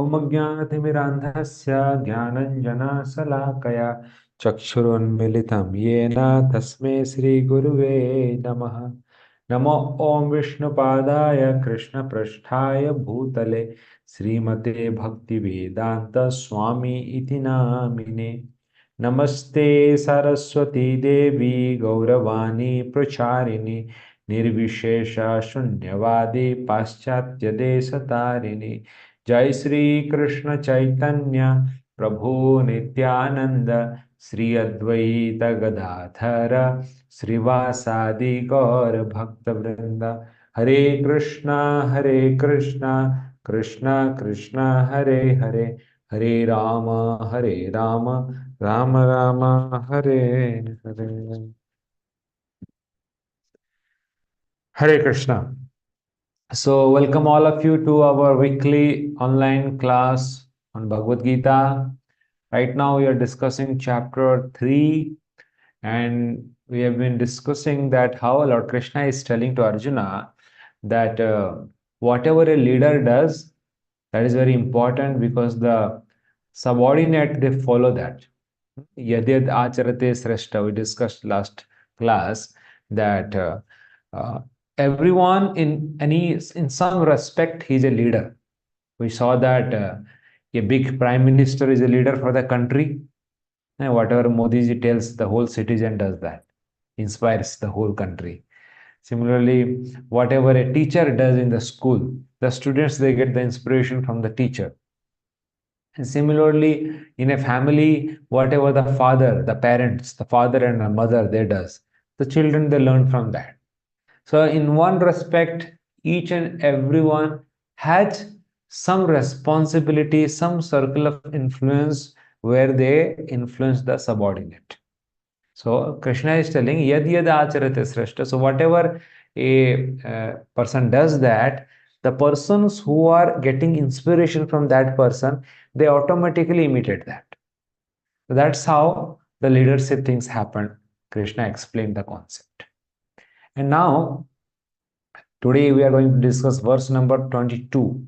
ॐ अज्ञानतिमिरान्धस्य ज्ञानञ्जनशलाकया चक्षुरुन्मिलितं येन तस्मै श्रीगुरुवे नमः। नमो ॐ विष्णुपादाय कृष्णपृष्ठाय भूतले श्रीमते भक्तिवेदान्त स्वामी इति नामिने। नमस्ते सरस्वती देवी गौरवाणी प्रचारिणि निर्विशेष शून्यवादी पाश्चात्य देशतारिणि। जय श्री कृष्ण चैतन्य प्रभु नित्यानंद श्री अद्वैत गदाधर श्रीवासादि गौर भक्त वृंद। हरे कृष्णा कृष्णा कृष्णा हरे हरे, हरे राम राम राम हरे हरे। हरे Krishna. So, welcome all of you to our weekly online class on Bhagavad Gita. Right now, we are discussing chapter 3, and we have been discussing that how Lord Krishna is telling to Arjuna that whatever a leader does, that is very important because the subordinate they follow that. Yadyad acharate sreshta. We discussed last class that uh, everyone in some respect he is a leader. We saw that a big prime minister is a leader for the country, and whatever Modi ji tells, the whole citizen does that, inspires the whole country. Similarly, whatever a teacher does in the school, the students they get the inspiration from the teacher. And similarly, in a family, whatever the father, the parents, the father and the mother they does, the children they learn from that. So in one respect, each and everyone has some responsibility, some circle of influence where they influence the subordinate. So Krishna is telling yad yad acharate sreshta. So whatever a person does that, the persons who are getting inspiration from that person, they automatically imitate that. So that's how the leadership things happen. Krishna explained the concept. And now today we are going to discuss verse number 22.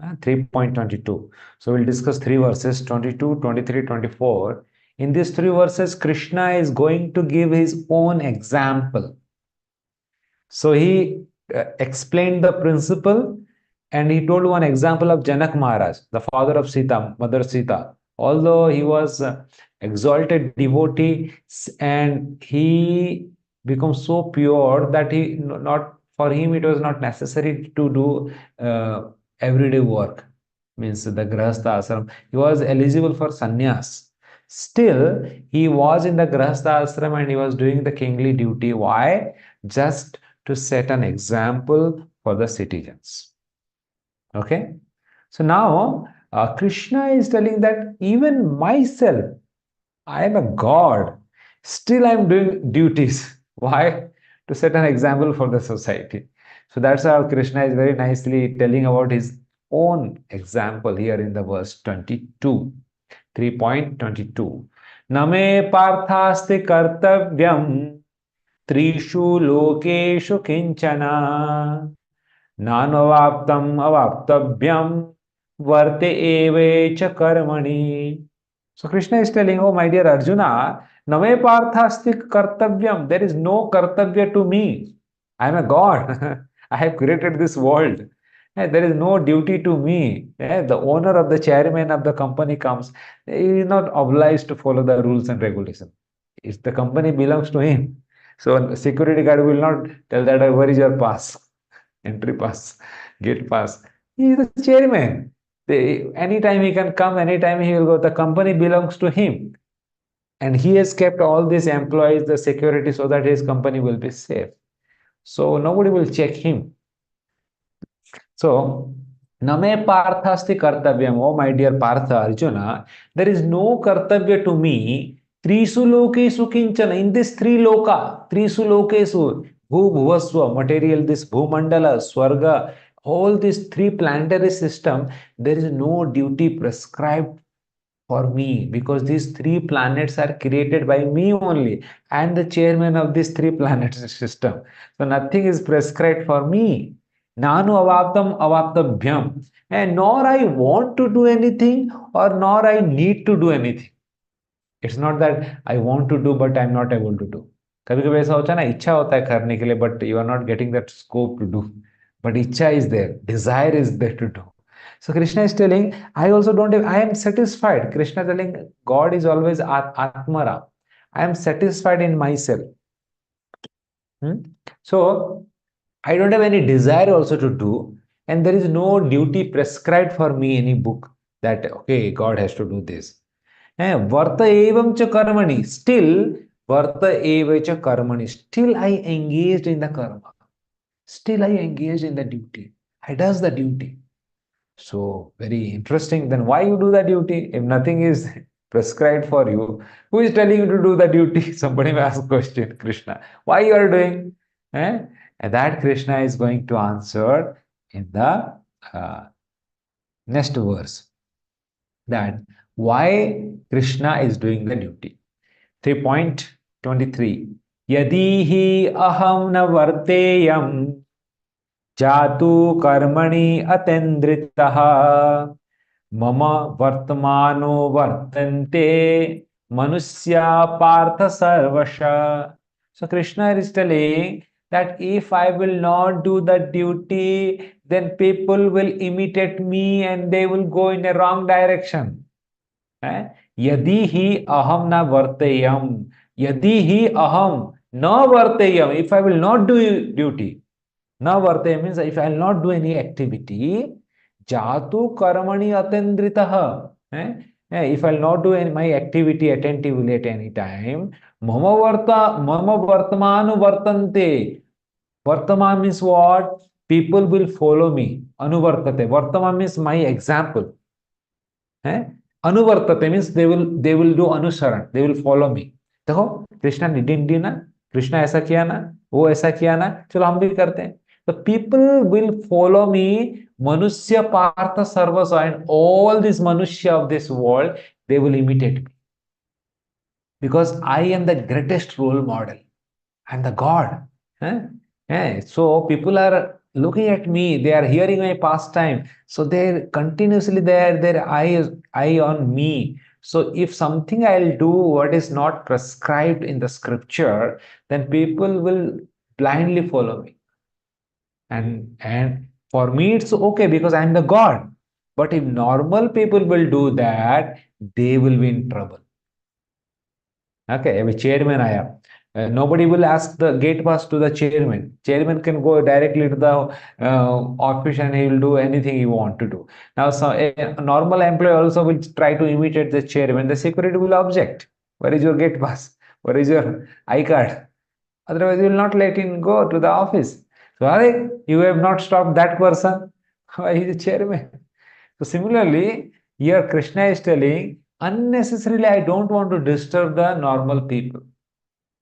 3.22. So we'll discuss three verses 22, 23, 24. In these three verses, Krishna is going to give his own example. So he explained the principle and he told one example of Janak Maharaj, the father of Sita, mother Sita. Although he was exalted devotee and he becomes so pure that he not for him it was not necessary to do everyday work, means the grahastha ashram. He was eligible for sannyas. Still, he was in the grahastha ashram and he was doing the kingly duty. Why? Just to set an example for the citizens. Okay. So now Krishna is telling that even myself, I am a god. Still, I am doing duties. Why? To set an example for the society. So that's how Krishna is very nicely telling about his own example here in the verse 22, 3.22. Name parthasti kartavyam trishu lokeshu kinchana nanavaptam avaptabhyam varte evecha karmani. So Krishna is telling, oh my dear Arjuna, name parthasti kartavyam. There is no kartavya to me. I am a god. I have created this world. There is no duty to me. The owner of the chairman of the company comes. He is not obliged to follow the rules and regulations. If the company belongs to him. So security guard will not tell that where is your pass, entry pass, gate pass. He is the chairman. Anytime he can come, anytime he will go. The company belongs to him. And he has kept all these employees, the security, so that his company will be safe. So nobody will check him. So, Name Parthasti Kartavyam, oh my dear Partha Arjuna, there is no Kartavya to me. Trisu Lokesu Kinchana, in this three loka, Trisu Lokesu, Bhu Bhuvaswa, material, this Bhumandala, Swarga, all these three planetary system, there is no duty prescribed for me because these three planets are created by me only. I am the chairman of this three planets system. So nothing is prescribed for me. Nanu avaptam avaptabhyam. And nor I want to do anything or nor I need to do anything. It's not that I want to do but I'm not able to do. कभी कभी ऐसा होता है ना, इच्छा होता है करने के लिए but you are not getting that scope to do, but इच्छा is there, desire is there to do. So Krishna is telling, I also don't have, I am satisfied. Krishna telling, God is always Atmara. I am satisfied in myself. So I don't have any desire also to do, and there is no duty prescribed for me, any book that, okay, God has to do this. Varta evam cha karmani. Still, varta eva cha karmani. Still I engaged in the karma. Still I engaged in the duty. I does the duty. So very interesting. Then why you do the duty? If nothing is prescribed for you, who is telling you to do the duty? Somebody may ask question, Krishna. Why you are doing? And that Krishna is going to answer in the next verse. That why Krishna is doing the duty. 3.23. Yadi hi aham na varteyam जातु कर्मणि अतेन्द्रितः मम वर्तमानो वर्तन्ते मनुष्या पार्थ सर्वशः. So Krishna is telling that if I will not do the duty, then people will imitate me and they will go in a wrong direction. Yadi hi aham na varteyam. Yadi hi aham na varteyam. If I will not do duty, na varte means if I will not do any activity, jatu karmani atendritaha. If I will not do my activity attentively at any time, mama vartamanu vartante. Vartaman means what? People will follow me. Anuvartate. Vartaman means my example. Anuvartate means they will do anusaran. They will follow me. देखो कृष्णा ने D ना, कृष्णा ऐसा किया ना, वो ऐसा किया ना, चलो हम भी करते हैं. The people will follow me, Manusya Partha Sarvasa, and all these Manusya of this world, they will imitate me. Because I am the greatest role model. I am the God. So people are looking at me, they are hearing my pastime. So they're continuously their eye on me. So if something I'll do what is not prescribed in the scripture, then people will blindly follow me. And for me it's okay because I'm the God. But if normal people will do that, they will be in trouble. Okay, a chairman aya. Nobody will ask the gate pass to the chairman. Chairman can go directly to the office and he will do anything he want to do. Now, so a normal employee also will try to imitate the chairman. The security will object. Where is your gate pass? Where is your I-card? Otherwise, you will not let him go to the office. So, you have not stopped that person. Why is the chairman? So, similarly, here Krishna is telling, unnecessarily, I don't want to disturb the normal people.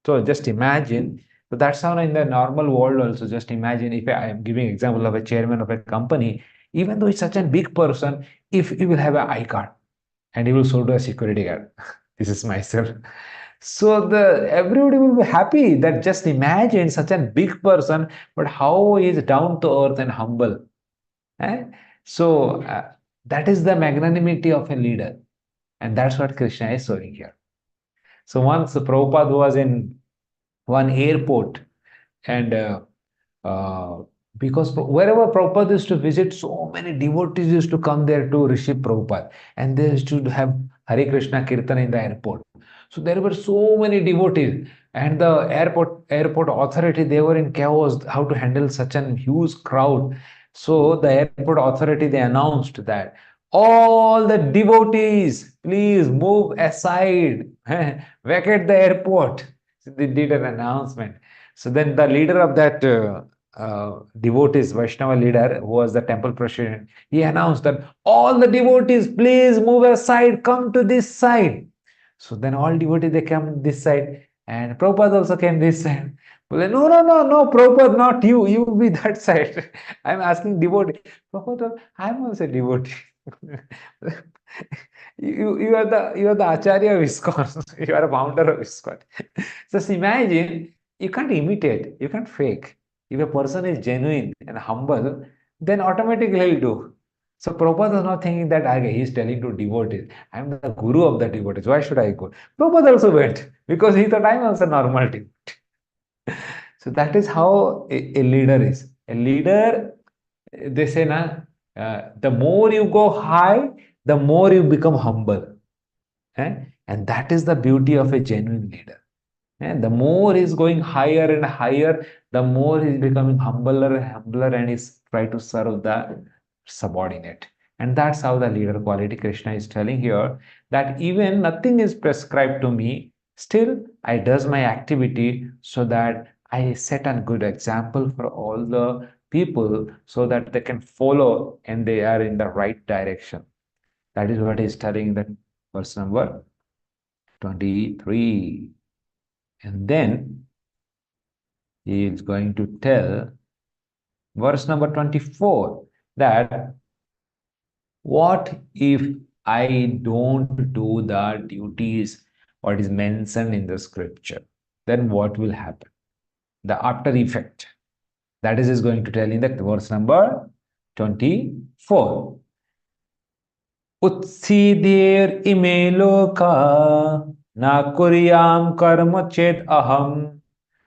So, just imagine. So, that's how in the normal world also, just imagine if I am giving example of a chairman of a company, even though he's such a big person, if he will have an I-card and he will show to a security guard, this is myself. So everybody will be happy that just imagine such a big person, but how he is down to earth and humble. So that is the magnanimity of a leader. And that's what Krishna is showing here. So once Prabhupada was in one airport and because wherever Prabhupada used to visit, so many devotees used to come there to receive Prabhupada. And they used to have Hare Krishna Kirtan in the airport. So there were so many devotees, and the airport authority, they were in chaos how to handle such a huge crowd. So the airport authority, they announced that all the devotees, please move aside, vacate the airport. So they did an announcement. So then the leader of that devotees, Vaishnava leader, who was the temple president, he announced that all the devotees, please move aside, come to this side. So then all devotees, they come this side, and Prabhupada also came this side. Well, no, Prabhupada, not you. You be that side. I'm asking devotee. Prabhupada, I'm also a devotee. you are the Acharya of Iskcon. You are a founder of Iskcon. Just imagine, you can't imitate, you can't fake. If a person is genuine and humble, then automatically he'll do. So Prabhupada was not thinking that okay, he's telling to devotees, I'm the guru of the devotees, why should I go? Prabhupada also went because he thought I'm also normal devotee. So that is how a leader is. A leader, they say, the more you go high, the more you become humble. And that is the beauty of a genuine leader. And the more he's going higher and higher, the more he's becoming humbler and humbler, and he's trying to serve the subordinate. And that's how the leader quality Krishna is telling here, that even nothing is prescribed to me, still I does my activity so that I set a good example for all the people so that they can follow and they are in the right direction. That is what he's telling in that verse number 23. And then he is going to tell verse number 24 that what if I don't do the duties what is mentioned in the scripture, then what will happen? The after effect. That is going to tell in the verse number 24. Utsidher ime loka na kuryam karma ched aham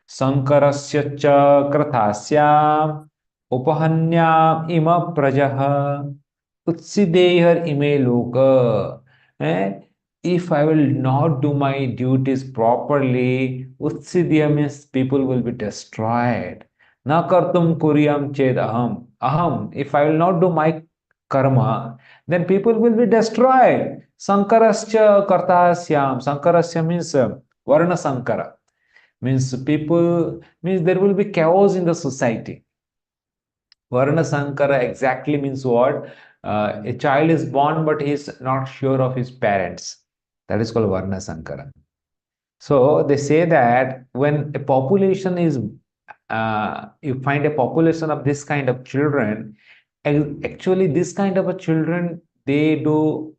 Sankarasya cha kratasyam upahanyam ima prajaha utsideyar ime loka. If I will not do my duties properly, utsidya means people will be destroyed. Na kartum kuryam ched aham. Aham, if I will not do my karma, then people will be destroyed. Sankarasya kartasyam. Sankarasya means Varna Sankara. Means people, means there will be chaos in the society. Varna Sankara exactly means what? A child is born but he is not sure of his parents. That is called Varna Sankara. So they say that when a population is, you find a population of this kind of children, actually this kind of a children, they do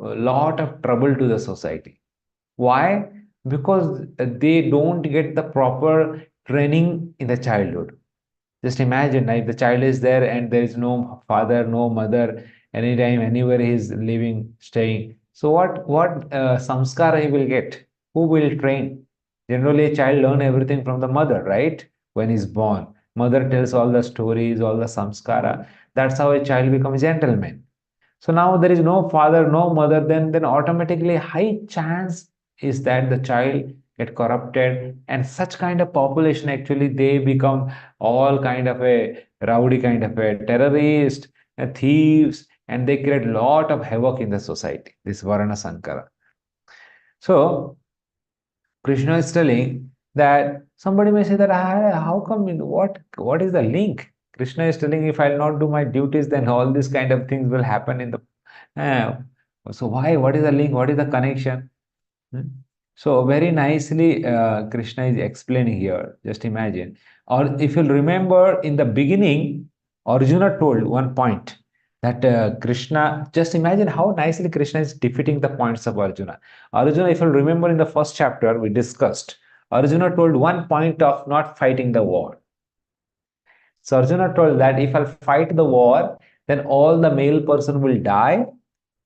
a lot of trouble to the society. Why? Because they don't get the proper training in the childhood. Just imagine if the child is there and there is no father, no mother, anytime, anywhere he is living, staying. So what samskara he will get? Who will train? Generally, a child learn everything from the mother, right? When he's born, mother tells all the stories, all the samskara. That's how a child becomes a gentleman. So now there is no father, no mother, then automatically high chance is that the child get corrupted, and such kind of population actually they become all kind of a rowdy kind of a terrorist, thieves, and they create lot of havoc in the society. This Varana Sankara. So Krishna is telling that somebody may say that how come what is the link? Krishna is telling if I'll not do my duties, then all these kind of things will happen in the so why? What is the link? What is the connection? So very nicely Krishna is explaining here. Just imagine. Or if you'll remember in the beginning, Arjuna told one point that Krishna, just imagine how nicely Krishna is defeating the points of Arjuna. Arjuna, if you'll remember in the first chapter, we discussed, Arjuna told one point of not fighting the war. So Arjuna told that if I'll fight the war, then all the male person will die,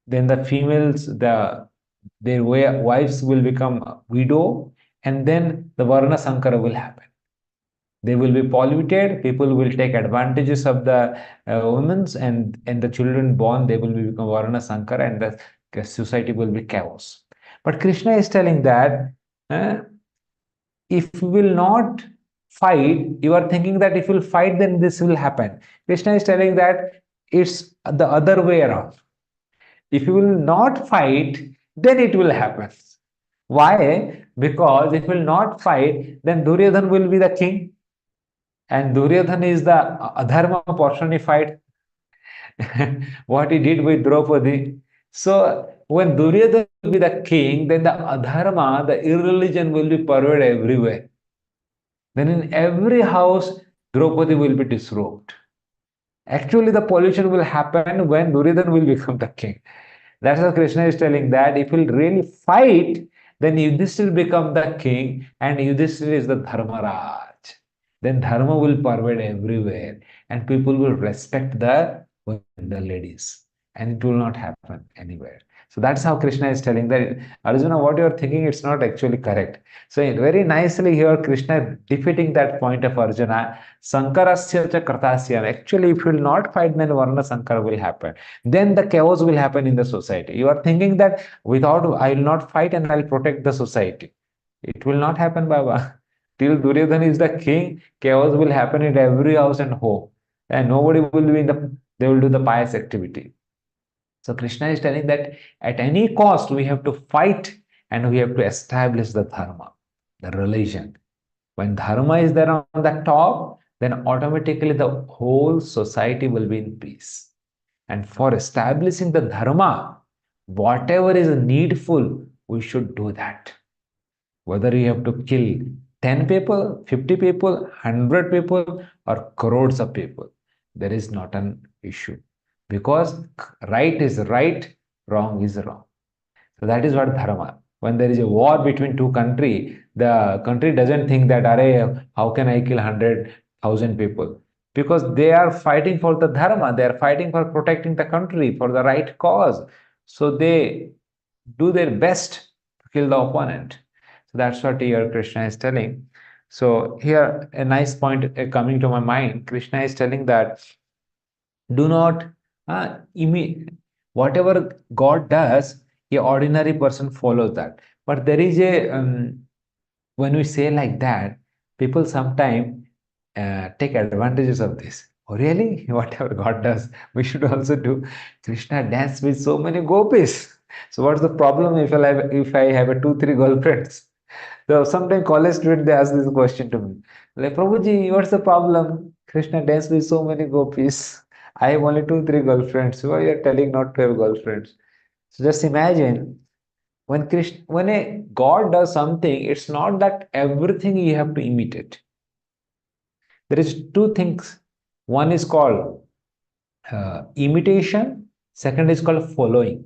then the females, their wives will become widow, and then the Varna Sankara will happen. They will be polluted, people will take advantages of the women, and the children born, they will become Varna Sankara, and the society will be chaos. But Krishna is telling that if you will not fight, you are thinking that if you will fight, then this will happen. Krishna is telling that it's the other way around. If you will not fight, then it will happen. Why? Because if you will not fight, then Duryodhan will be the king. And Duryodhan is the adharma personified. What he did with Draupadi. So when Duryodhan will be the king, then the adharma, the irreligion will be pervaded everywhere. Then in every house, Draupadi will be disrobed. Actually, the pollution will happen when Duryodhan will become the king. That's what Krishna is telling, that if you'll really fight, then Yudhishthira will become the king, and Yudhishthira is the Dharmaraj. then dharma will pervade everywhere and people will respect the ladies and it will not happen anywhere. So that's how Krishna is telling that, Arjuna, what you are thinking, it's not actually correct. So very nicely here, Krishna defeating that point of Arjuna, Sankarasya cha Kratasya. Actually, if you will not fight, then Varna Sankara will happen. Then the chaos will happen in the society. You are thinking that without, I will not fight and I'll protect the society. It will not happen, Baba. Till Duryodhana is the king, chaos will happen in every house and home. And nobody will be in the, they will do the pious activity. So Krishna is telling that at any cost we have to fight and we have to establish the dharma, the religion. When dharma is there on the top, then automatically the whole society will be in peace. And for establishing the dharma, whatever is needful, we should do that. Whether you have to kill 10 people, 50 people, 100 people, or crores of people, there is not an issue. Because right is right, wrong is wrong. So that is what dharma. When there is a war between two countries, the country doesn't think that, how can I kill 100,000 people? Because they are fighting for the dharma, they are fighting for protecting the country, for the right cause. So they do their best to kill the opponent. So that's what here Krishna is telling. So here a nice point coming to my mind, Krishna is telling that do not whatever God does, a ordinary person follows that. But there is a when we say like that, people sometimes take advantages of this. Oh, really? Whatever God does, we should also do. Krishna dance with so many gopis. So what's the problem if I have a 2-3 girlfriends? So sometimes college students they ask this question to me, like Prabhuji, what's the problem? Krishna dance with so many gopis. I have only 2-3 girlfriends. Why you are telling not to have girlfriends? So just imagine when a God does something, it's not that everything you have to imitate. There is two things. One is called imitation. Second is called following.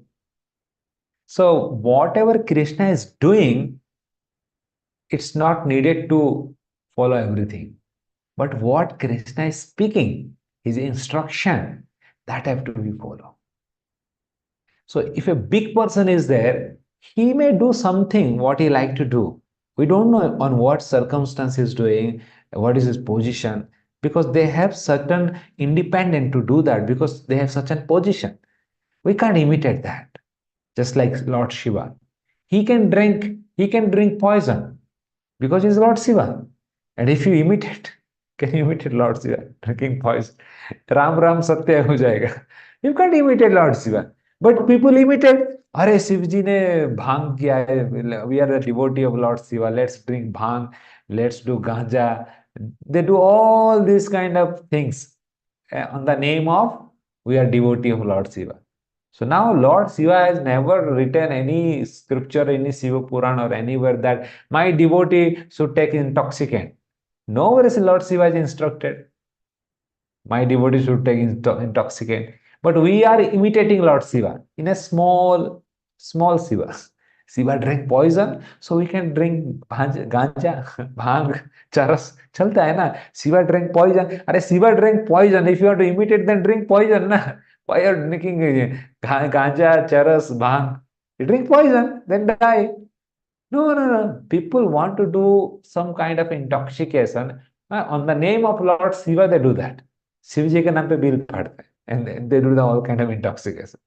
So whatever Krishna is doing, it's not needed to follow everything. But what Krishna is speaking, his instruction, that have to be followed. So if a big person is there, he may do something what he like to do. We don't know on what circumstance he's doing, what is his position, because they have certain independent to do that because they have such a position. We can't imitate that. Just like Lord Shiva. He can drink poison because he's Lord Shiva. And if you imitate, can you imitate Lord Shiva drinking poison? Ram Ram Satya ho jayega. You can't imitate Lord Shiva. But people imitate. Are Shivji ne bhang kiya hai. We are a devotee of Lord Shiva. Let's drink bhang. Let's do ganja. They do all these kind of things on the name of we are devotee of Lord Shiva. So now Lord Shiva has never written any scripture, any Shiva Puran or anywhere that my devotee should take intoxicant. Nowhere is Lord Shiva is instructed. My devotee should take intoxicant. But we are imitating Lord Shiva in a small Shiva. Shiva drank poison, so we can drink ganja, bhang, charas. Chalta hai na? Shiva drank poison. Are Shiva drank poison. If you want to imitate, then drink poison. Na? Why are you drinking ganja, charas, bhang? You drink poison, then die. No. People want to do some kind of intoxication. On the name of Lord Shiva, they do that. Shiv जी के नाम पे bill फाड़ते हैं and they do the all kind of intoxication.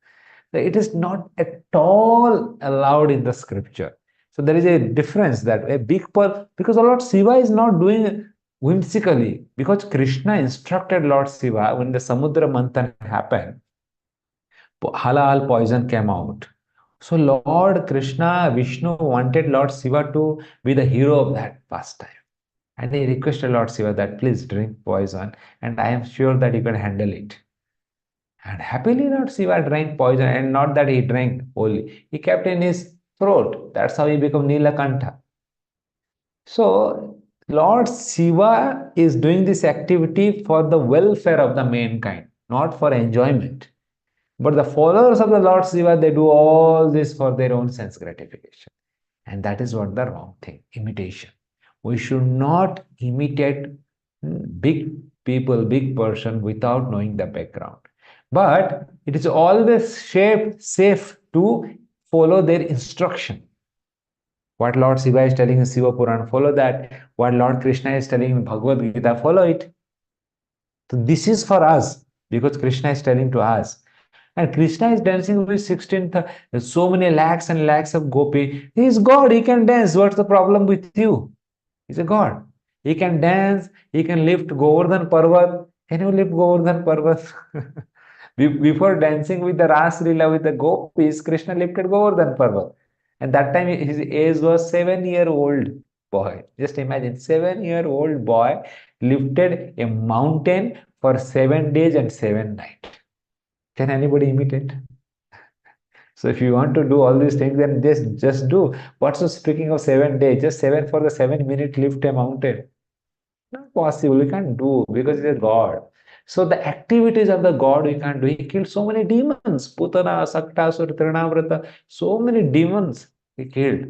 So it is not at all allowed in the scripture. So there is a difference that a big pearl, because Lord Shiva is not doing whimsically, because Krishna instructed Lord Shiva when the Samudra Manthan happened, halal poison came out. So Lord Krishna, Vishnu wanted Lord Shiva to be the hero of that pastime. And he requested Lord Shiva that please drink poison and I am sure that you can handle it. And happily Lord Shiva drank poison, and not that he drank only. He kept in his throat. That's how he became Nilakantha. So Lord Shiva is doing this activity for the welfare of the mankind, not for enjoyment. But the followers of the Lord Shiva, they do all this for their own sense gratification. And that is what the wrong thing, imitation. We should not imitate Big people, big person without knowing the background. But it is always safe to follow their instruction. What Lord Shiva is telling in Shiva Puran, follow that. What Lord Krishna is telling in Bhagavad Gita, follow it. So this is for us because Krishna is telling to us. And Krishna is dancing with 16th, so many lakhs and lakhs of gopi. He is God, he can dance. What's the problem with you? He's a God. He can dance, he can lift Govardhan Parvat. Can you lift Govardhan Parvat? Before dancing with the Ras Leela with the gopis, Krishna lifted Govardhan Parvat. And that time his age was 7-year-old boy. Just imagine, 7-year-old boy lifted a mountain for 7 days and 7 nights. Can anybody imitate? So if you want to do all these things, then just do. What's so speaking of 7 days? Just 7 for the 7 minute lift a mountain. Not possible. We can't do because he's a God. So the activities of the God we can't do. He killed so many demons. Putana, Saktasur, Trinavrata. So many demons he killed.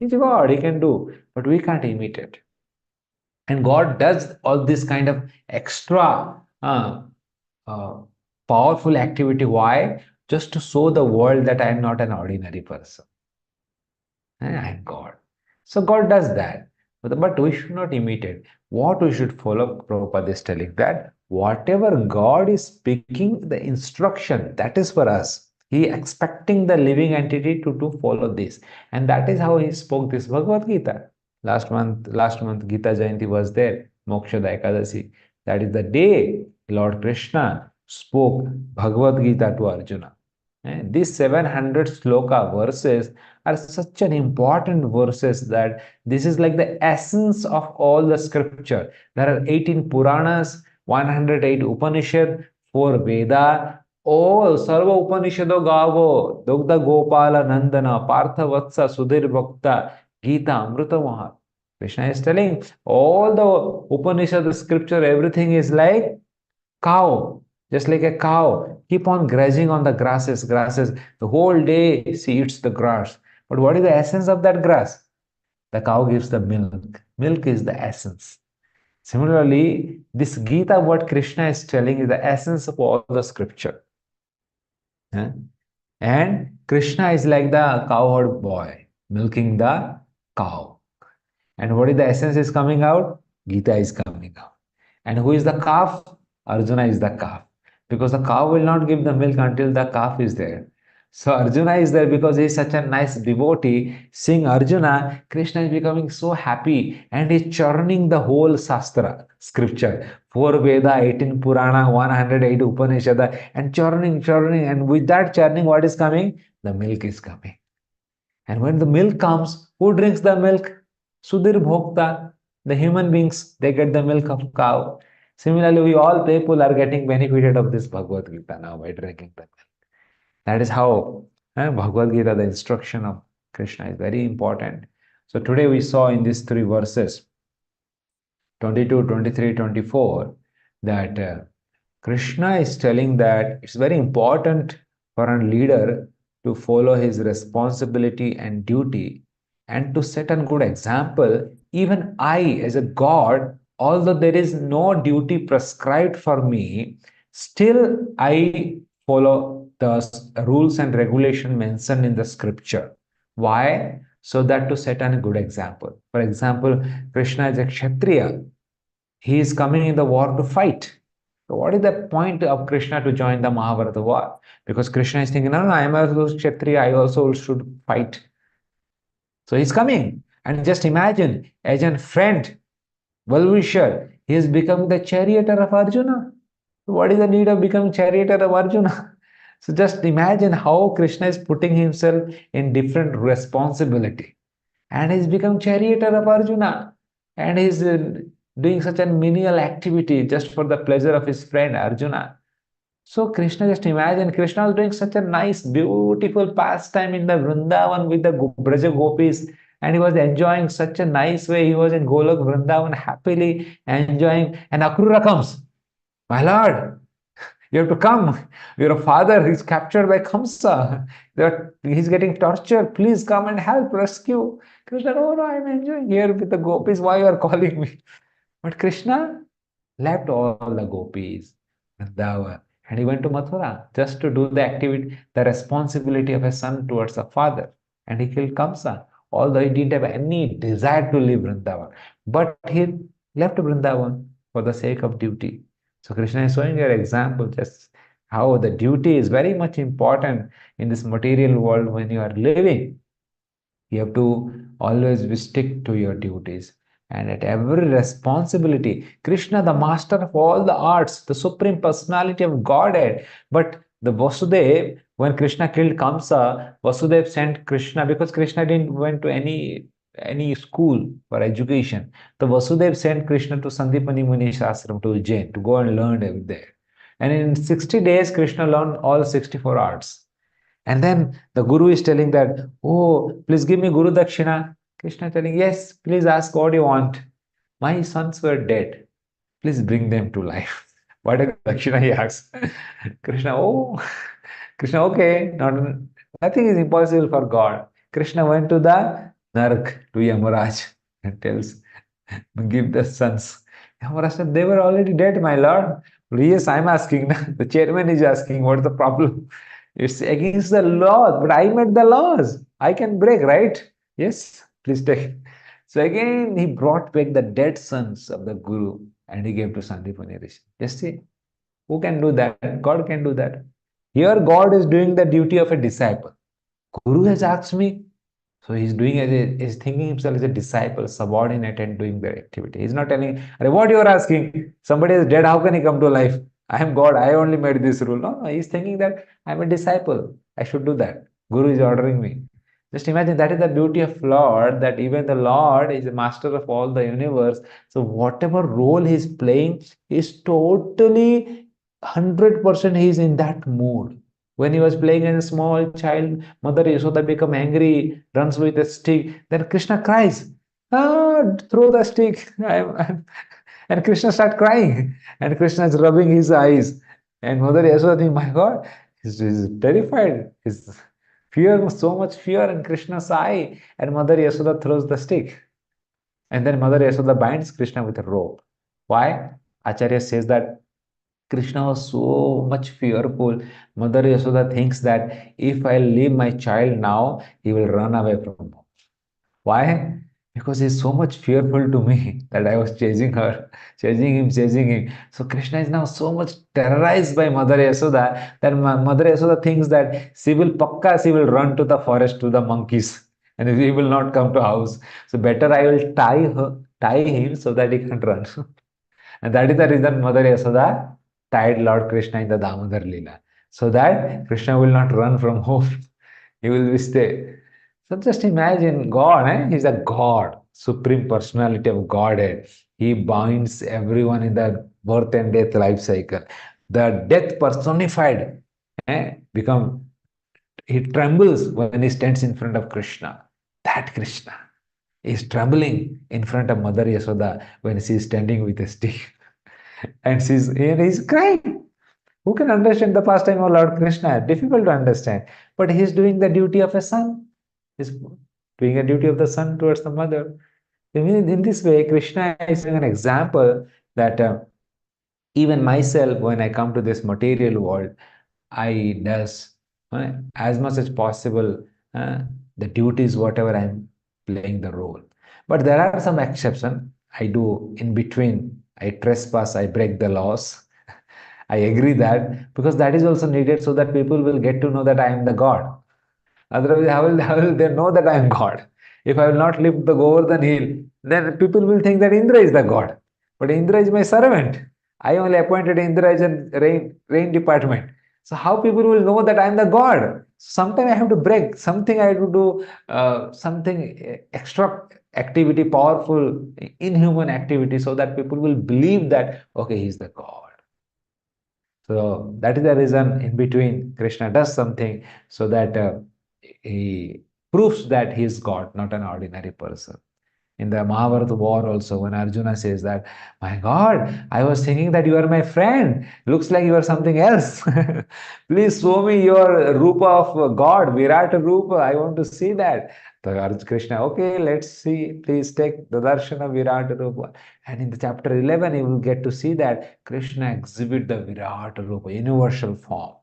He's a God. He can do. But we can't imitate. And God does all this kind of extra uh, powerful activity. Why? Just to show the world that I am not an ordinary person. I am God. So God does that. But we should not imitate. What we should follow, Prabhupada is telling that whatever God is speaking, the instruction, that is for us. He expecting the living entity to follow this. And that is how he spoke this Bhagavad Gita. Last month, Gita Jayanti was there, Mokshada Ekadasi. That is the day Lord Krishna spoke Bhagavad Gita to Arjuna. And these 700 sloka verses are such an important verses that this is like the essence of all the scripture. There are 18 Puranas, 108 Upanishad, 4 Veda, all Sarva Upanishado Gavo, Dogda Gopala Nandana, Partha Vatsa, Sudhir Bhakta, Gita Amrita Maha. Krishna is telling all the Upanishad, the scripture, everything is like cow, just like a cow. Keep on grazing on the grasses. The whole day she eats the grass. But what is the essence of that grass? The cow gives the milk. Milk is the essence. Similarly, this Gita, what Krishna is telling, is the essence of all the scripture. And Krishna is like the cowherd boy, milking the cow. And what is the essence is coming out? Gita is coming out. And who is the calf? Arjuna is the calf. Because the cow will not give the milk until the calf is there. So Arjuna is there because he is such a nice devotee. Seeing Arjuna, Krishna is becoming so happy and he is churning the whole Shastra, scripture. 4 Veda, 18 Purana, 108 Upanishad, and churning. And with that churning, what is coming? The milk is coming. And when the milk comes, who drinks the milk? Sudhir Bhokta, the human beings, they get the milk of cow. Similarly, we all people are getting benefited of this Bhagavad Gita now by drinking the milk. That is how Bhagavad Gita, the instruction of Krishna is very important. So today we saw in these 3 verses, 22, 23, 24, that Krishna is telling that it's very important for a leader to follow his responsibility and duty and to set a good example. Even I, as a God, although there is no duty prescribed for me, still I follow the rules and regulation mentioned in the scripture. Why? So that to set a good example. For example, Krishna is a Kshatriya. He is coming in the war to fight. So what is the point of Krishna to join the Mahabharata war? Because Krishna is thinking, no, I am also Kshatriya, I also should fight. So he's coming. And just imagine, as a friend, well-wisher, he is becoming the charioteer of Arjuna. So what is the need of becoming charioteer of Arjuna? So just imagine how Krishna is putting himself in different responsibility. And he's become charioteer of Arjuna. And he's doing such a menial activity just for the pleasure of his friend Arjuna. So Krishna, just imagine, Krishna was doing such a nice, beautiful pastime in the Vrindavan with the Braja Gopis, and he was enjoying such a nice way. He was in Golok Vrindavan happily enjoying, and Akrura comes. My lord, you have to come. Your father is captured by Kamsa. He's getting tortured. Please come and help, rescue. Krishna, no, I'm enjoying here with the gopis. Why you are calling me? But Krishna, left all the gopis, Vrindavan, and he went to Mathura just to do the activity, the responsibility of a son towards a father. And he killed Kamsa, although he didn't have any desire to leave Vrindavan. But he left Vrindavan for the sake of duty. So Krishna is showing your example, just how the duty is very much important in this material world when you are living. You have to always stick to your duties. And at every responsibility, Krishna, the master of all the arts, the supreme personality of Godhead. But the Vasudev, when Krishna killed Kamsa, Vasudev sent Krishna because Krishna didn't went to any school for education. The Vasudev sent Krishna to Sandipani Muni's ashram to Ujjain to go and learn over there. And in 60 days, Krishna learned all 64 arts. And then the Guru is telling that, oh, please give me Guru Dakshina. Krishna telling, yes, please ask what you want. My sons were dead. Please bring them to life. What a Dakshina he asks. Krishna, oh, Krishna, okay, nothing is impossible for God. Krishna went to the Nark, to Yamaraj, and tells, give the sons. Yamaraj said, they were already dead, my lord. Yes, I'm asking. The chairman is asking, what's the problem? It's against the laws, but I made the laws. I can break, right? Yes, please take. So again, he brought back the dead sons of the Guru and he gave to Sandipani Rishi. Just see, who can do that? God can do that. Here, God is doing the duty of a disciple. Guru has asked me, so he's thinking himself as a disciple, subordinate, and doing the activity. He's not telling, what you are asking? Somebody is dead, how can he come to life? I am God, I only made this rule. No, he's thinking that I'm a disciple. I should do that. Guru is ordering me. Just imagine that is the beauty of Lord, that even the Lord is the master of all the universe. So whatever role he's playing is totally 100% he's in that mood. When he was playing as a small child, Mother Yashoda become angry, runs with a stick. Then Krishna cries, ah, throw the stick. And Krishna start crying. And Krishna is rubbing his eyes. And Mother Yashoda thinks, my God, he's terrified. His fear, so much fear in Krishna's eye. And Mother Yashoda throws the stick. And then Mother Yashoda binds Krishna with a rope. Why? Acharya says that Krishna was so much fearful. Mother Yashoda thinks that if I leave my child now, he will run away from home. Why? Because he's so much fearful to me that I was chasing her, chasing him. So Krishna is now so much terrorized by Mother Yashoda that Mother Yashoda thinks that she will run to the forest to the monkeys and he will not come to house. So better I will tie him so that he can run. And that is the reason Mother Yashoda tied Lord Krishna in the Damodar Leela, so that Krishna will not run from home. He will stay. So just imagine God, He's a God, supreme personality of Godhead. He binds everyone in the birth and death life cycle. The death personified become, he trembles when he stands in front of Krishna. That Krishna is trembling in front of Mother Yashoda when she is standing with a stick. And he's crying. Who can understand the pastime of Lord Krishna? Difficult to understand. But he's doing the duty of a son. He's doing a duty of the son towards the mother. In this way, Krishna is an example that even myself, when I come to this material world, I does as much as possible the duties, whatever I'm playing the role. But there are some exceptions. I do in between. I trespass, I break the laws. I agree that because that is also needed so that people will get to know that I am the God. Otherwise, how will they know that I am God? If I will not lift the Govardhan hill, then people will think that Indra is the God. But Indra is my servant. I only appointed Indra as a rain department. So how people will know that I am the God? Sometime I have to break something. I have to do something extra activity, powerful, inhuman activity, so that people will believe that okay, he is the God. So that is the reason in between Krishna does something so that he proves that he is God, not an ordinary person. In the Mahabharata war also, when Arjuna says that, my God, I was thinking that you are my friend. Looks like you are something else. Please show me your Rupa of God, Virat Rupa. I want to see that. So Krishna, okay, let's see, please take the Darshana Virat Rupa. And in the chapter 11, you will get to see that Krishna exhibit the Virat Rupa, universal form.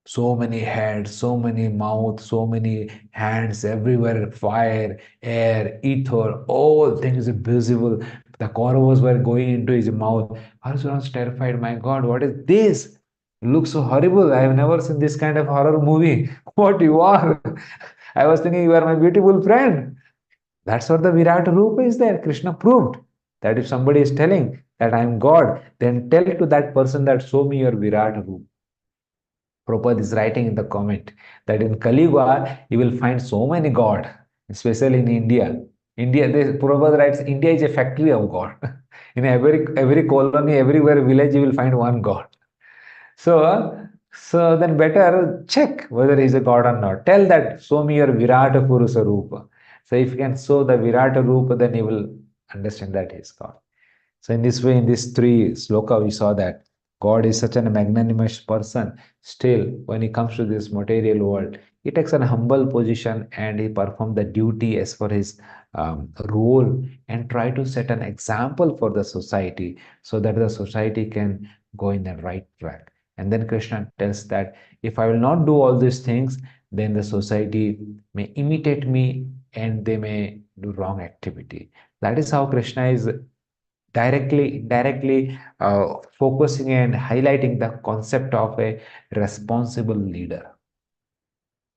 So many heads, so many mouths, so many hands everywhere, fire, air, ether, all things visible. The Kauravas were going into his mouth. Arjuna was terrified. My God, what is this? It looks so horrible. I have never seen this kind of horror movie. What you are? I was thinking you are my beautiful friend. That's what the Virat Rupa is there. Krishna proved that if somebody is telling that I am God, then tell to that person that show me your Virat Rupa. Prabhupada is writing in the comment that in Kali Yuga, you will find so many God, especially in India. Prabhupada writes, India is a factory of God. In every colony, everywhere village, you will find one God. So then better check whether he is a God or not. Tell that, show me your Virata Purusa Rupa. So if you can show the Virata Rupa, then you will understand that he is God. So in this way, in these three sloka, we saw that God is such a magnanimous person. Still, when he comes to this material world, he takes a humble position and he performs the duty as per his role and try to set an example for the society so that the society can go in the right track. And then Krishna tells that if I will not do all these things, then the society may imitate me and they may do wrong activity. That is how Krishna is indirectly focusing and highlighting the concept of a responsible leader.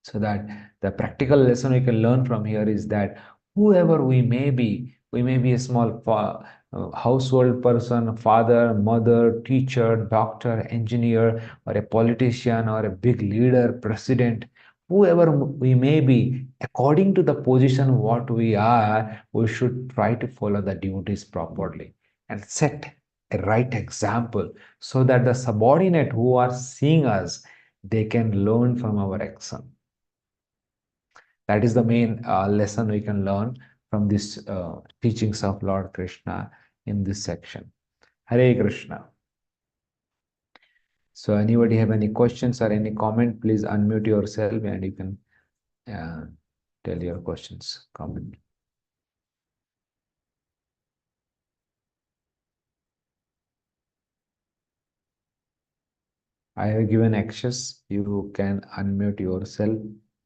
So that the practical lesson we can learn from here is that whoever we may be a small household person, father, mother, teacher, doctor, engineer, or a politician, or a big leader, president, whoever we may be, according to the position what we are, we should try to follow the duties properly and set a right example so that the subordinate who are seeing us, they can learn from our action. That is the main lesson we can learn from this teachings of Lord Krishna in this section. Hare Krishna. So anybody have any questions or any comment, please unmute yourself and you can tell your questions, comment. I have given access. You can unmute yourself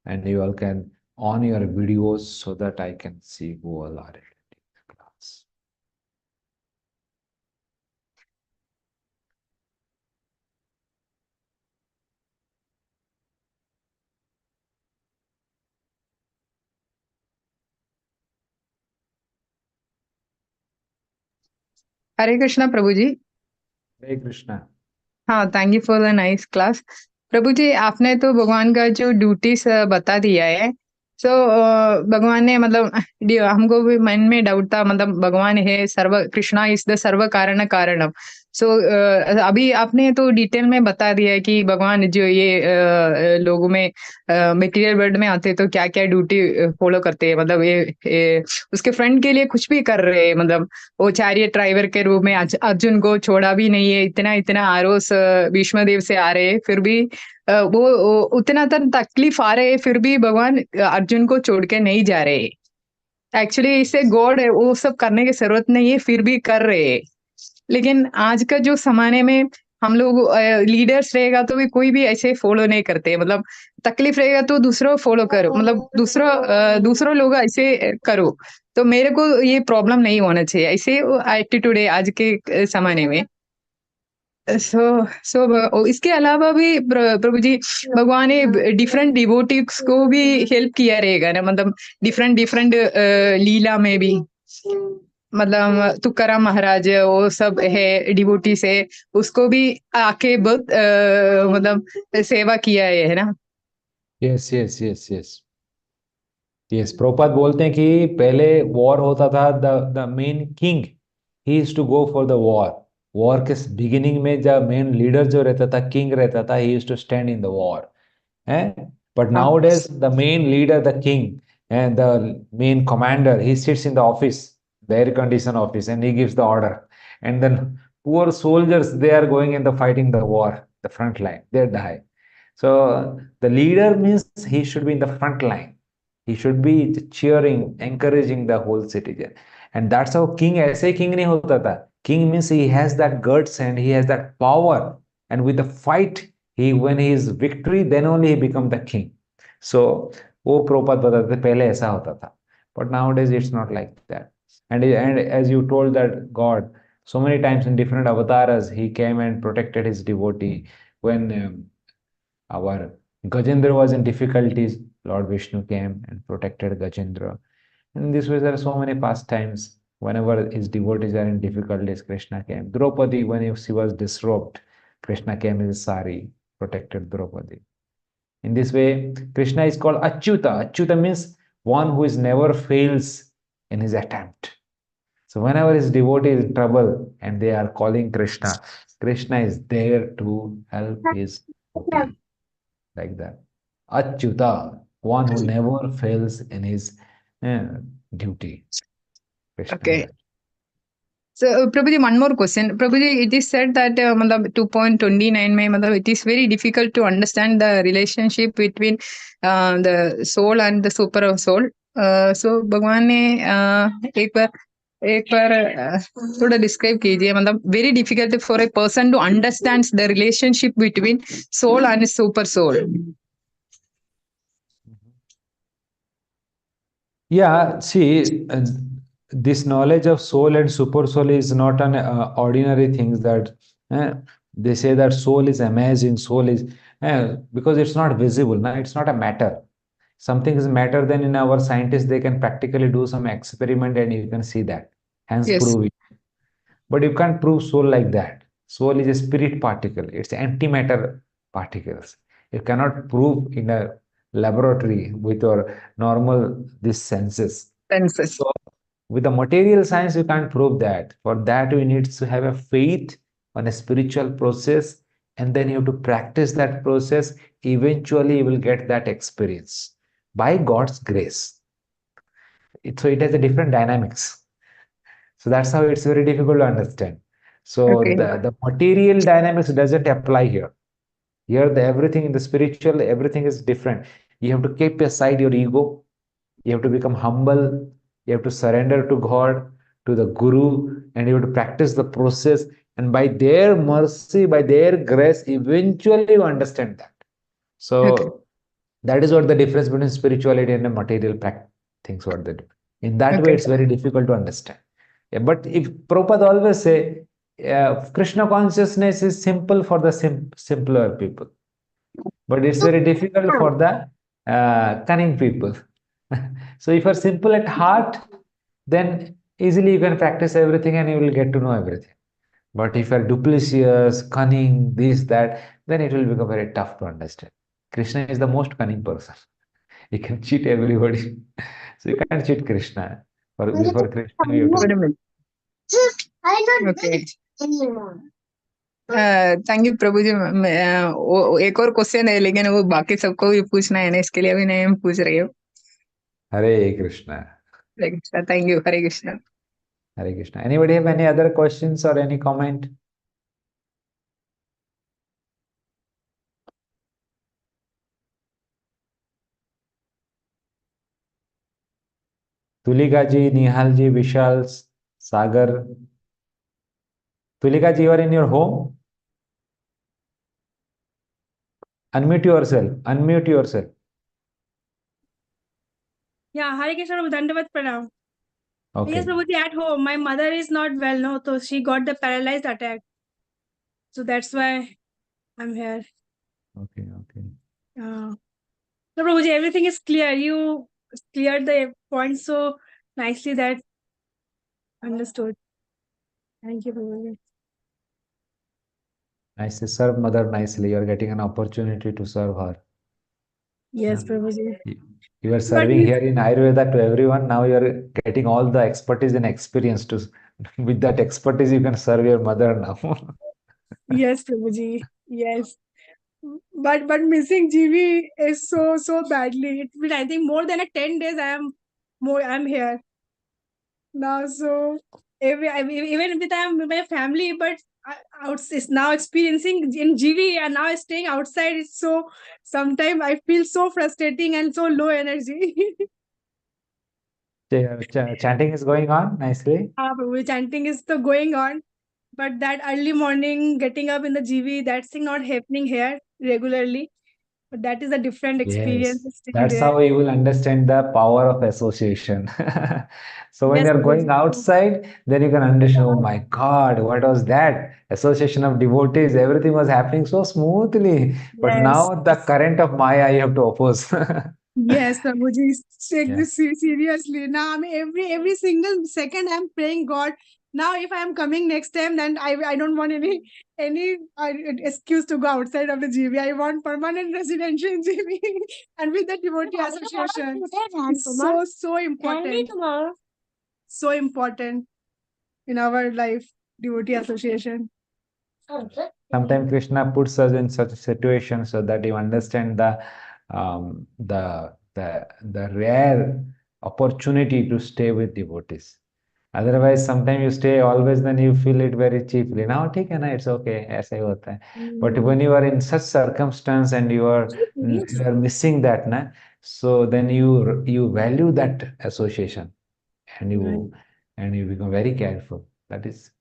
and you all can on your videos so that I can see who all are in the class. Hare Krishna Prabhu ji. Hare Krishna. हाँ, thank you for the nice class. Prabhu ji, आपने तो भगवान का जो duties बता दिया है। सो भगवान ने मतलब हमको भी मन में डाउट था, मतलब भगवान है सर्व, कृष्णा इज द सर्व कारण कारणम। सो अभी आपने तो डिटेल में बता दिया है कि भगवान जो ये लोगों में मटेरियल वर्ल्ड में आते तो क्या क्या ड्यूटी फॉलो करते हैं, मतलब ये उसके फ्रेंड के लिए कुछ भी कर रहे हैं। मतलब वो चैरियट ड्राइवर के रूप में अर्जुन को छोड़ा भी नहीं है, इतना इतना आरोस भीष्म देव से आ रहे हैं, फिर भी वो उतना तकलीफ आ रहे हैं, फिर भी भगवान अर्जुन को छोड़ के नहीं जा रहे। एक्चुअली इससे गॉड है, वो सब करने की जरूरत नहीं है, फिर भी कर रहे हैं। लेकिन आज का जो जमाने में हम लोग लीडर्स रहेगा तो भी कोई भी ऐसे फॉलो नहीं करते, मतलब तकलीफ रहेगा तो दूसरों फॉलो करो, मतलब दूसरों लोग ऐसे करो। तो मेरे को ये प्रॉब्लम नहीं होना चाहिए, ऐसे एटीट्यूड है आज के जमाने में। सो इसके अलावा भी प्रभु जी, भगवान ने डिफरेंट डिवोटीज को भी हेल्प किया रहेगा ना, मतलब डिफरेंट डिफरेंट लीला में भी, मतलब तुकाराम महाराज वो सब है डिवोटी से, उसको भी आके बहुत मतलब सेवा किया है ना। Yes yes yes yes yes Prabhupada बोलते हैं कि पहले वॉर होता था, the main king he is to go for the war. War के बिगिनिंग में जब मेन लीडर जो रहता था, किंग रहता था, he is to stand in the war है। बट हाँ nowadays the main leader, the king and the main commander, he sits in the office, the air conditioned office, and he gives the order, and then poor soldiers, they are going and the fighting the war, the front line, they die. So the leader means he should be in the front line. He should be cheering, encouraging the whole citizen. And that's how king, ऐसे king नहीं होता था. King means he has that guts and he has that power. And with the fight, when he is victory, then only he become the king. So वो Prabhupada बताते थे पहले ऐसा होता था. But nowadays it's not like that. And as you told that God, so many times in different avatars, he came and protected his devotee. When our Gajendra was in difficulties, Lord Vishnu came and protected Gajendra. In this way, there are so many pastimes. Whenever his devotees are in difficulties, Krishna came. Draupadi, when she was disrobed, Krishna came in his sari, protected Draupadi. In this way, Krishna is called Achyuta. Achyuta means one who is never fails in his attempt. So whenever his devotee is in trouble and they are calling Krishna, Krishna is there to help his devotee. Like that. Achyuta, one who never fails in his duty. Krishna. Okay. So, Prabhuji, one more question. Prabhuji, it is said that 2.29 mein, it is very difficult to understand the relationship between the soul and the super soul. So, भगवान ने एक बार थोड़ा describe कीजिए, मतलब very difficult for a person to understand the relationship between soul and super soul. Yeah, see, this knowledge of soul and super soul is not an ordinary thing that they say that soul is amazing, soul is because it's not visible, no? It's not a matter. Something is matter, then in our scientists they can practically do some experiment and you can see that, hence Yes. prove it. But you can't prove soul like that. Soul is a spirit particle, it's antimatter particles. You cannot prove in a laboratory with your normal these senses. Senses. So with the material science, you can't prove that. For that, we need to have a faith on a spiritual process, and then you have to practice that process. Eventually, you will get that experience by God's grace. So it has a different dynamics. So that's how it's very difficult to understand. So Okay. the material dynamics doesn't apply here. Here, everything in the spiritual, everything is different. You have to keep aside your ego. You have to become humble. You have to surrender to God, to the Guru, and you have to practice the process. And by their mercy, by their grace, eventually you understand that. So Okay. that is what the difference between spirituality and the material things what they do. In that way, Okay. it's very difficult to understand. Yeah, but if Prabhupada always say, Krishna consciousness is simple for the simpler people, but it's very difficult for the cunning people. So if you're simple at heart, then easily you can practice everything and you will get to know everything. But if you're duplicitous, cunning, this, that, then it will become very tough to understand. Krishna is the most cunning person. He can cheat everybody. So you can't cheat Krishna. Before Krishna, you have to. Wait a minute. Okay. Thank you Prabhu ji. एक और question है, लेकिन वो बाकी सबको भी पूछना है ना, इसके लिए अभी नहीं पूछ रही हूँ। Hare Krishna. Hare Krishna. Thank you. Hare Krishna. Hare Krishna. Anybody have any other questions or any comment? Tulika ji, Nihal ji, Vishal, Sagar. Tulika ji, you are in your home? Unmute yourself. Unmute yourself. Yeah, Hare Krishna, Prabhu, Dandavat Pranam. Okay. Yes, Prabhuji, at home. My mother is not well, no, so she got the paralyzed attack. So that's why I'm here. Okay. Okay. So, Prabhuji, everything is clear. You cleared the points so nicely that understood. Thank you, Prabhuji. Nicely serve mother nicely. You are getting an opportunity to serve her. Yes, Yeah. Prabhuji. You are serving here in Ayurveda to everyone. Now you are getting all the expertise and experience to. With that expertise, you can serve your mother now. Yes, Prabhuji. Yes. But missing GB is so badly. It's been, I think, more than 10 days I'm here now. So even with I'm with my family, but is now experiencing in GV and now staying outside. It's so, sometimes I feel so frustrating and so low energy. Chanting is going on nicely. Chanting is still going on, but that early morning getting up in the GV, that's thing not happening here regularly. But that is a different experience. Yes, Staying that's there. how you will understand the power of association. So when Yes, you're going Prabhuji. outside, then you can understand, oh my God, what was that? Association of devotees, everything was happening so smoothly. But Yes. now the current of Maya you have to oppose. Yes, Prabhuji, take Yeah. this seriously. Now, I mean, every single second I'm praying God. Now, if I'm coming next time, then I don't want any excuse to go outside of the GV. I want permanent residential in GV and with the devotee association. It's so important. So important in our life, devotee association. Sometimes Krishna puts us in such a situation so that you understand the rare opportunity to stay with devotees. Otherwise, sometimes you stay always, then you feel it very cheaply. Now, ठीक है ना, it's okay, ऐसा ही होता है. But when you are in such circumstance and you are missing that, na, so then you value that association and you become very careful. That is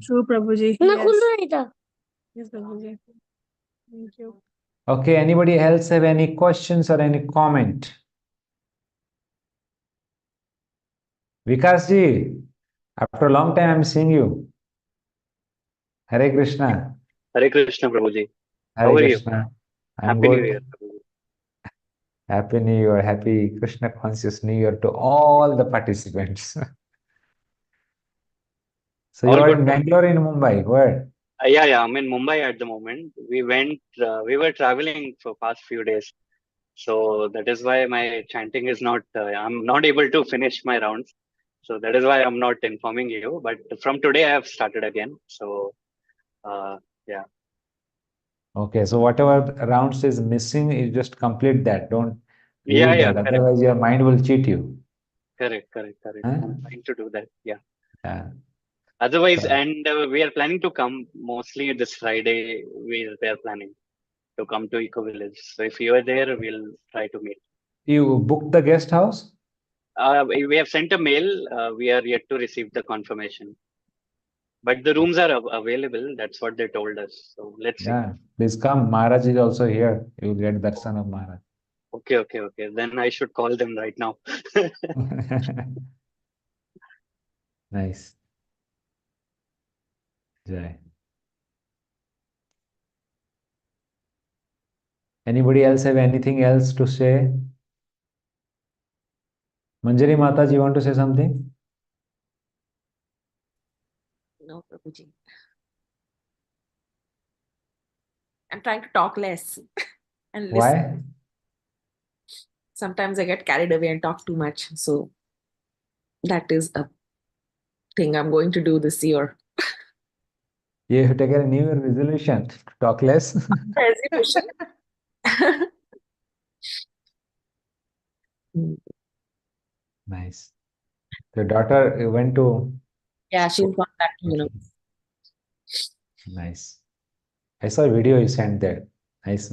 True, Prabhuji. Yes. Yes, Prabhuji. Thank you. okay. Anybody else have any questions or any comment? Vikas ji, after a long time I'm seeing you. Hare Krishna. Hare Krishna, Prabhuji. Hare How are you? Krishna. I'm Happy New good. Year, Prabhuji. Happy New Year. Happy Krishna Conscious New Year to all the participants. So you All are good, in Prabhuji. Bangalore, in Mumbai. Where? Yeah, I'm in Mumbai at the moment. We were traveling for past few days. So that is why my chanting is not, I'm not able to finish my rounds. So that is why I'm not informing you. But from today, I have started again. So, yeah. Okay, so whatever rounds is missing, you just complete that. Don't leave Yeah, that. correct. Otherwise, your mind will cheat you. Correct. Huh? I'm trying to do that. Yeah. Yeah. Otherwise, Correct. and we are planning to come mostly this Friday. We are planning to come to Eco Village. So if you are there, we'll try to meet. You booked the guest house? We have sent a mail. We are yet to receive the confirmation. But the rooms are available. That's what they told us. So let's see. Yeah, please come. Maharaj is also here. You will get darshan of Maharaj. Okay. Then I should call them right now. Nice. Jai. Anybody else have anything else to say? Manjari Mataji, you want to say something? No, Prabhuji. I'm trying to talk less and listen. Why? Sometimes I get carried away and talk too much. So that is a thing I'm going to do this year. You have taken a New Year resolution to talk less. Resolution. Nice. Your daughter went to. Yeah, she's gone back to Nice. I saw a video you sent there. Nice.